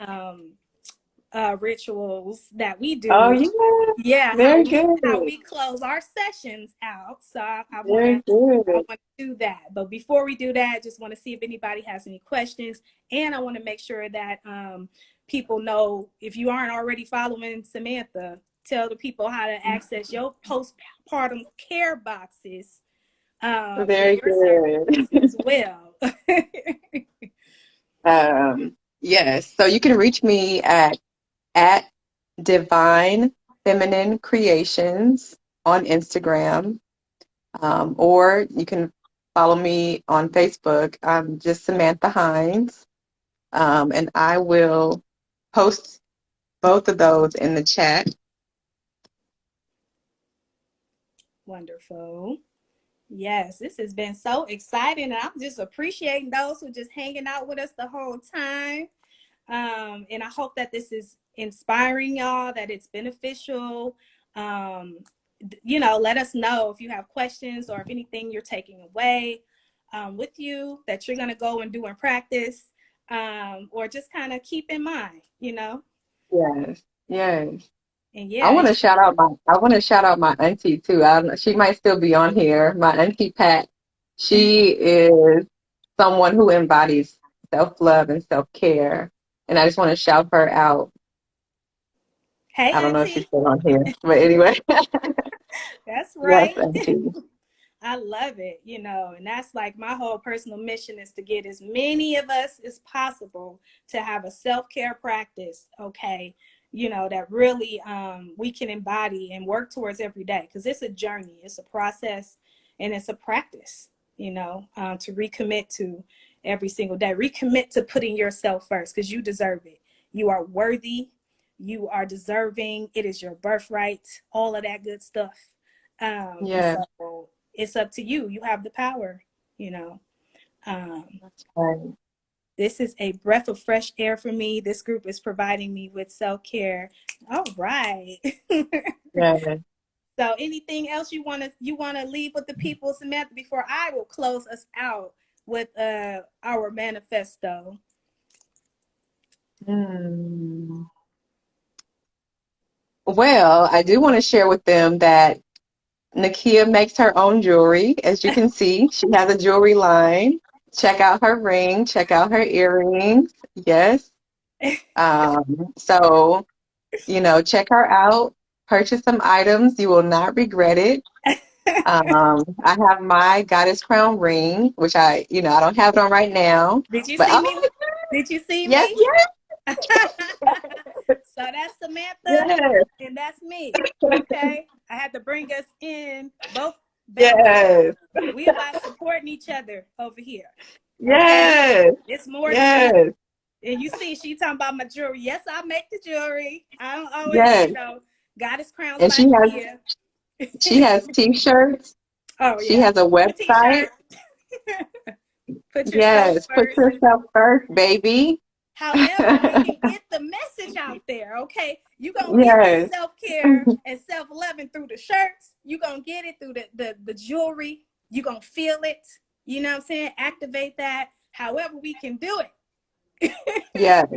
rituals that we Oh do. yeah, Yeah, how very we how good, we close our sessions out. So I very wanna I good. want to do that. But before we do that, I just want to see if anybody has any questions, and I want to make sure that people know, if you aren't already following Samantha, tell the people how to access your postpartum care boxes and Very your services good. as well. Yes, so you can reach me at Divine Feminine Creations on Instagram, or you can follow me on Facebook. I'm just Samantha Hynes, and I will post both of those in the chat. Wonderful. Yes, this has been so exciting, and I'm just appreciating those who just hanging out with us the whole time. And I hope that this is inspiring y'all, that it's beneficial. Um, let us know if you have questions or if anything you're taking away with you that you're gonna go and do in practice, or just kind of keep in mind. Yes, yes. And I yeah, want to it's shout out my auntie too. I don't know, she might still be on here. My auntie Pat. She is someone who embodies self-love and self-care, and I just want to shout her out. hey I don't know if she's auntie, still on here, but anyway, that's yes, right. auntie. I love it, and that's like my whole personal mission is to get as many of us as possible to have a self-care practice, okay, that really we can embody and work towards every day, because it's a journey, it's a process, and it's a practice, to recommit to every single day. Recommit to putting yourself first, because you deserve it. You are worthy. You are deserving. It is your birthright, all of that good stuff. And Yes, so it's up to you. You have the power. that's right. This is a breath of fresh air for me. This group is providing me with self-care. All right. Yes. So anything else you wanna leave with the people, Samantha, before I will close us out with our manifesto? Hmm. Well, I do want to share with them that Nakia makes her own jewelry. As you can see, she has a jewelry line. Check out her ring, check out her earrings. Yes. So, check her out, purchase some items. You will not regret it. I have my goddess crown ring, which I don't have it on right now, Did you but see me? Did you see yes, me? yes, So that's Samantha yes, and that's me. Okay. I had to bring us in both back together. yes, We about supporting each other over here. Okay. yes, It's more than just, yes, and you see, she talking about my jewelry. Yes, I make the jewelry. I don't always, yes. Goddess Crowns And by Nakia. she has t-shirts. Oh She yeah. has a Get your website. t-shirt. Put yourself Yes, put first. yourself first, baby. However, we can get the message out there, okay? You're gonna get this Yes, self-care and self-loving through the shirts. You're gonna get it through the jewelry. You're gonna feel it. You know what I'm saying? Activate that. However, we can do it. yes,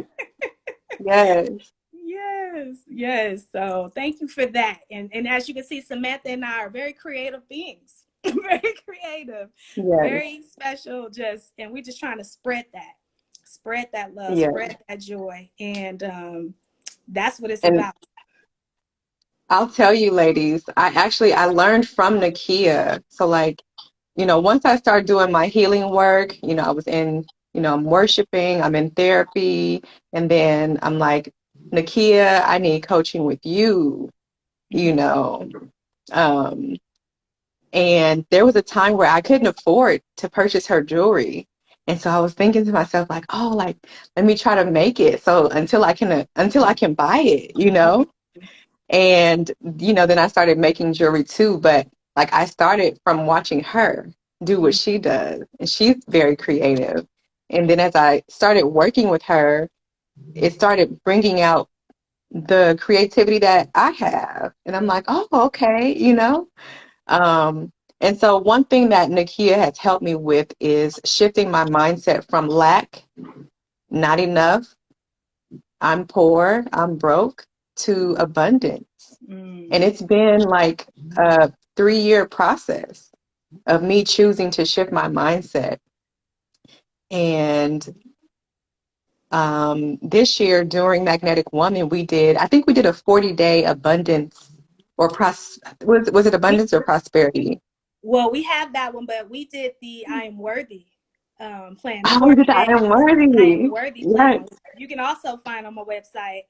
yes, Yes, yes. So thank you for that. And as you can see, Samantha and I are very creative beings. Very creative, yes, very special, and we're just trying to spread that. Spread that love, Yeah. spread that joy. And that's what it's And about. I'll tell you, ladies, I learned from Nakia. So like, once I started doing my healing work, I was in, I'm worshiping, I'm in therapy, and then I'm like, Nakia, I need coaching with you, you Mm-hmm. know. Um, and there was a time where I couldn't afford to purchase her jewelry. And so I was thinking to myself, like, oh, like, let me try to make it. So until I can buy it. And, then I started making jewelry too. But like I started from watching her do what she does. And she's very creative. And then as I started working with her, it started bringing out the creativity that I have. And I'm Mm-hmm. like, oh, okay. Um, and so one thing that Nakia has helped me with is shifting my mindset from lack, not enough, I'm poor, I'm broke, to abundance. And Mm-hmm. it's been like a 3-year process of me choosing to shift my mindset. And this year during Magnetic Woman, I think we did a 40-day abundance was it We abundance or prosperity? Well, we have that one, but we did the I Am Worthy plan, the Oh, we 40 did I am days I Am worthy. Worthy Yes, plan. You can also find on my website,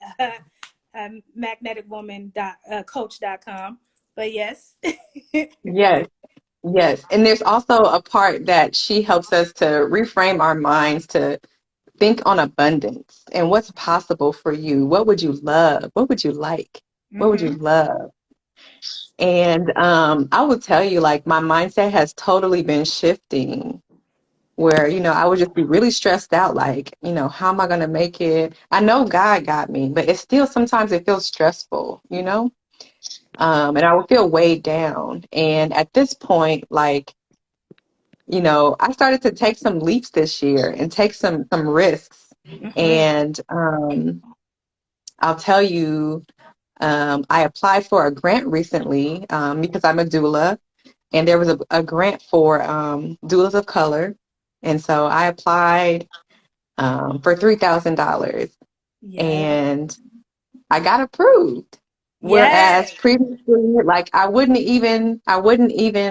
magneticwoman.coach.com. But yes. yes. Yes, and there's also a part that she helps us to reframe our minds to think on abundance and what's possible for you. What would you love? What would you like? What would you Mm-hmm. love? And I will tell you, like, my mindset has totally been shifting where, I would just be really stressed out, like, how am I going to make it? I know God got me, but it's still sometimes it feels stressful. And I would feel weighed down. And at this point, like, I started to take some leaps this year and take some risks. Mm-hmm. And I'll tell you, I applied for a grant recently because I'm a doula, and there was a grant for doulas of color, and so I applied for $3,000, Yeah. and I got approved. Whereas Yes. previously, like I wouldn't even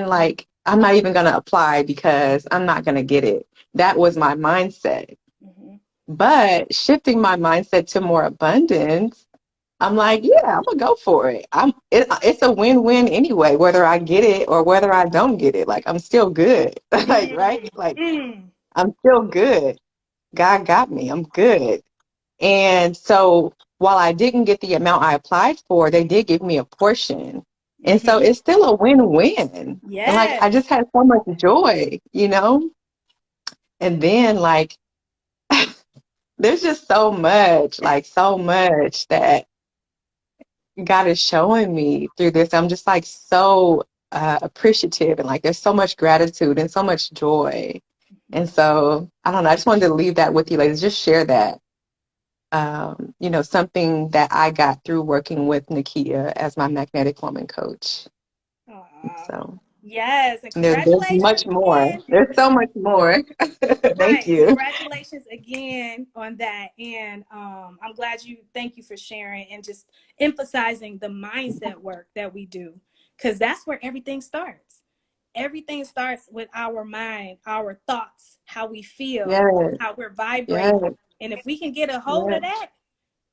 like, I'm not even gonna apply because I'm not gonna get it. That was my mindset. Mm-hmm. But shifting my mindset to more abundance, I'm like, yeah, I'm gonna go for it. It's a win-win anyway, whether I get it or whether I don't get it. Like I'm still good. Like, right? Like Mm-hmm. I'm still good. God got me. I'm good. And so while I didn't get the amount I applied for, they did give me a portion. And so Mm-hmm. it's still a win-win. And like I Yes. just had so much joy. And then like there's just so much, like so much that God is showing me through this. I'm just like so appreciative, and like there's so much gratitude and so much joy. And so I don't know, I just wanted to leave that with you, ladies. Just share that. Something that I got through working with Nakia as my magnetic woman coach. Aw. So Yes, and there's congratulations much more. again. There's so much more. Thank Right. you. Congratulations again on that. And I'm glad thank you for sharing and just emphasizing the mindset work that we do, because that's where everything starts. Everything starts with our mind, our thoughts, how we feel, Yes, how we're yes, vibrating. And if we can get a hold of yes. that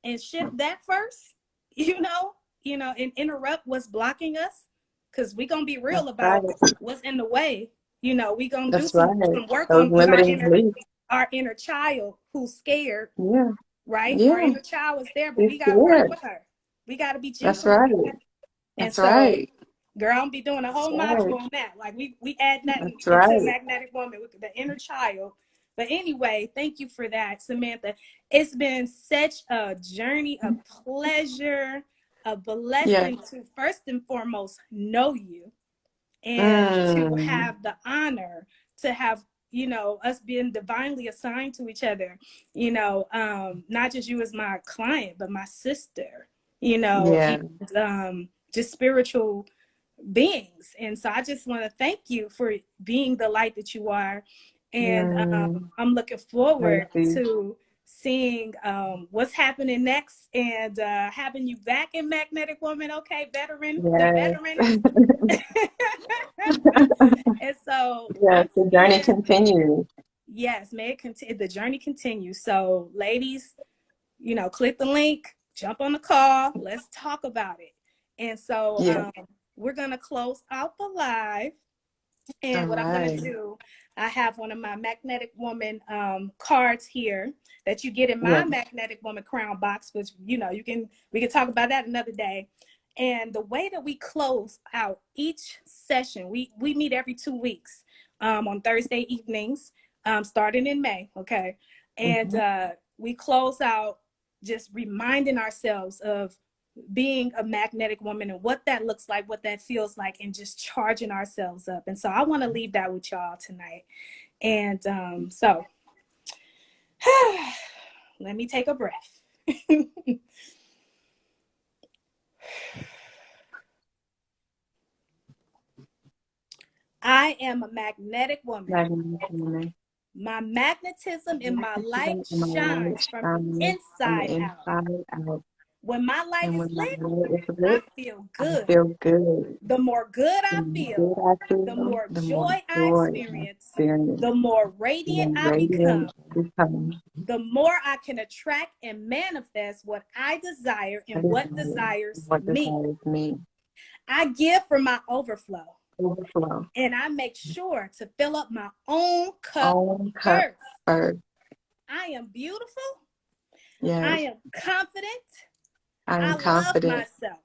and shift that first, you know, and interrupt what's blocking us, because we're gonna be That's real about right. what's in the way. We're gonna do That's some right. some work Those on limiting beliefs. our inner child who's scared, Yeah, right? Our yeah. inner child is there, but She's we gotta work scared. with her. We gotta be That's gentle with right. her. And That's so, right. girl, I'm be doing a That's whole right. module on that. Like we add that That's into right. Magnetic Woman with the inner child. But anyway, thank you for that, Samantha. It's been such a journey, a pleasure, a Yeah. blessing to first and foremost know you, and to Mm. have the honor to have us being divinely assigned to each other, not just you as my client but my sister, Yeah. and just spiritual beings. And so I just want to thank you for being the light that you are, And Mm, I'm looking I forward see. to seeing what's happening next and having you back in Magnetic Woman. Okay, veteran, the Yes. veteran. And so Yes, once the journey again, continues. yes, may it continue. The journey continues. So, ladies, click the link, jump on the call, let's talk about it. And so, Yes. we're gonna close out the live. All And what I'm going to right. do, I have one of my Magnetic Woman cards here that you get in my Yes. Magnetic Woman crown box, which, we can talk about that another day. And the way that we close out each session, we meet every 2 weeks on Thursday evenings, starting in May. Okay. And Mhm. we close out just reminding ourselves of being a magnetic woman and what that looks like, what that feels like, and just charging ourselves up. And so I want to leave that with y'all tonight. And so let me take a breath. I am a magnetic woman. Magnetism My magnetism in my light in my light shines from the shines from the inside out. inside out. When my light And is when my lit, light is I lit, feel I good. feel good. The more good The I more feel, good I the feel, more the more joy I joy I experience, experience, the more the radiant more I radiant become, I become. the more I can attract and manifest what I desire I and what desire desires what me. desires me. I give from my overflow Overflow. and I make sure to fill up my own cup Own cup first. first. I am beautiful. I Yes. am confident. I I am love confident. myself.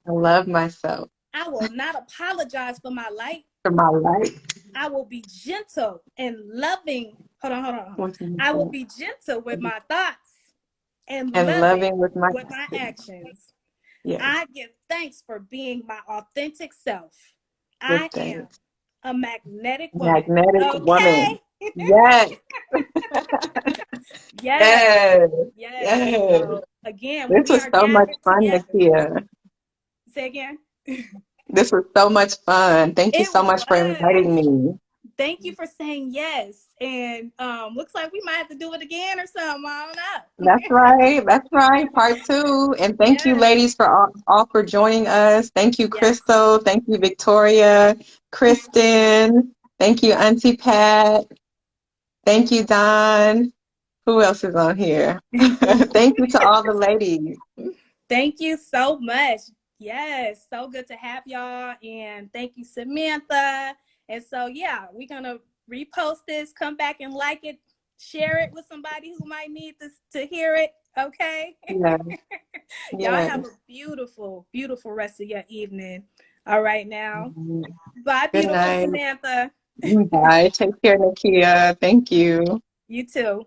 I love myself. I will not apologize for my light. For my light. I will be gentle and loving. Hold on. What's in I will the be gentle with my thoughts and and loving loving with my with my actions. actions. Yes. I give thanks for being my authentic self. Give I am thanks. a magnetic woman. Magnetic woman. Okay. Yes. Yes. Yes. Yes. Yes. So again, when This we was are so much gathered fun, together, Nakia. say again. This was so much fun. Thank you It so much for was. inviting me. Thank you for saying yes. And looks like we might have to do it again or something. I don't know. That's right. That's right. Part two. And thank you, Yes. ladies, for all for joining us. Thank you, Yes. Crystal. Thank you, Victoria, Kristen. Thank you, Auntie Pat. Thank you, Don. Who else is on here? Thank you to all the ladies. Thank you so much. Yes, so good to have y'all. And thank you, Samantha. And so, yeah, we're going to repost this, come back and like it, share it with somebody who might need to hear it. Okay. Yes. Y'all Yes. have a beautiful, beautiful rest of your evening. All right, now. Bye, Good beautiful night. Samantha. Bye. Take care, Nakia. Thank you. You too.